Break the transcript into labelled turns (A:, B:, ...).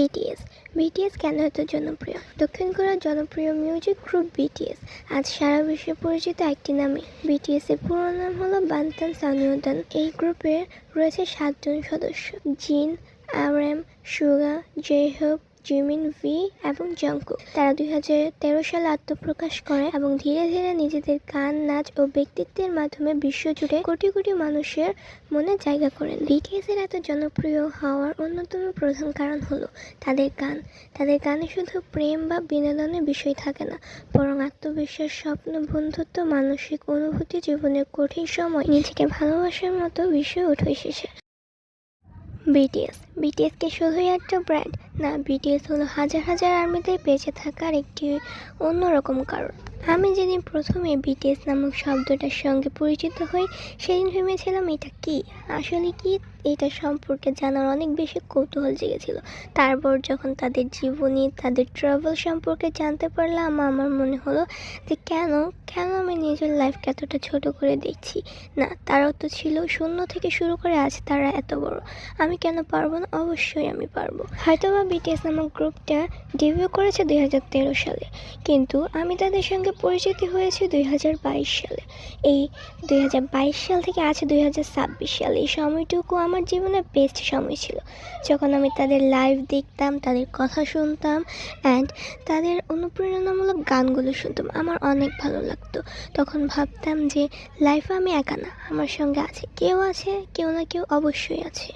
A: BTS BTS কেন এত জনপ্রিয়? দক্ষিণ কোরিয়ার জনপ্রিয় মিউজিক গ্রুপ বিটিএস আজ সারা বিশ্বে পরিচিত একটি নামে। বিটিএস এর পুরো নাম হলো বাংটান সানিওডান। এই গ্রুপের রয়েছে 7 জন সদস্য: জিন, RM, সুগা, জেহোপ, জিমিন, ভি এবং জংকুক। তারা 2013 সালে আত্মপ্রকাশ করে এবং ধীরে ধীরে নিজেদের গান, নাচ ও ব্যক্তিত্বের মাধ্যমে বিশ্বজুড়ে কোটি কোটি মানুষের মনে জায়গা করে নেয়। বিটিএস এর এত জনপ্রিয় হওয়ার অন্যতম প্রধান কারণ হলো তাদের গান। তাদের গানে শুধু প্রেম বা বিনোদনের বিষয় থাকে না, বরং আত্মবিশ্বাস, স্বপ্ন, বন্ধুত্ব, মানসিক অনুভূতি, জীবনের কঠিন সময় নিজেকে ভালোবাসার মতো বিষয় উঠে এসেছে। বিটিএস কে শুধুই একটা ব্র্যান্ড না, বিটিএস হলো হাজার হাজার আর্মিদের বেঁচে থাকার একটি অন্যরকম কারণ। আমি যেদিন প্রথমে বিটিএস নামক শব্দটার সঙ্গে পরিচিত হই, সেদিন ভেবেছিলাম এটা কি, আসলে কি, এটা সম্পর্কে জানার অনেক বেশি কৌতূহল জেগেছিল। তারপর যখন তাদের জীবনী, তাদের ট্রাভেল সম্পর্কে জানতে পারলাম, আমার মনে হলো যে কেন আমি নিজের লাইফকে এতটা ছোট করে দেখছি। না, তারাও তো ছিল, শূন্য থেকে শুরু করে আজ তারা এত বড়। আমি কেন পারবো না? অবশ্যই আমি পারবো। হয়তোবা বিটিএস নামক গ্রুপটা ডেবিউ করেছে 2013 সালে, কিন্তু আমি তাদের সঙ্গে পরিচিতি হয়েছে 2022 সালে। এই 2022 সাল থেকে আছে 2026 সাল। এই সময়টুকু আমার জীবনের বেস্ট সময় ছিল, যখন আমি তাদের লাইভ দেখতাম, তাদের কথা শুনতাম অ্যান্ড তাদের অনুপ্রেরণামূলক গানগুলো শুনতাম। আমার অনেক ভালো লাগতো। তখন ভাবতাম যে লাইফে আমি একা না, আমার সঙ্গে আছে, কেউ না কেউ অবশ্যই আছে।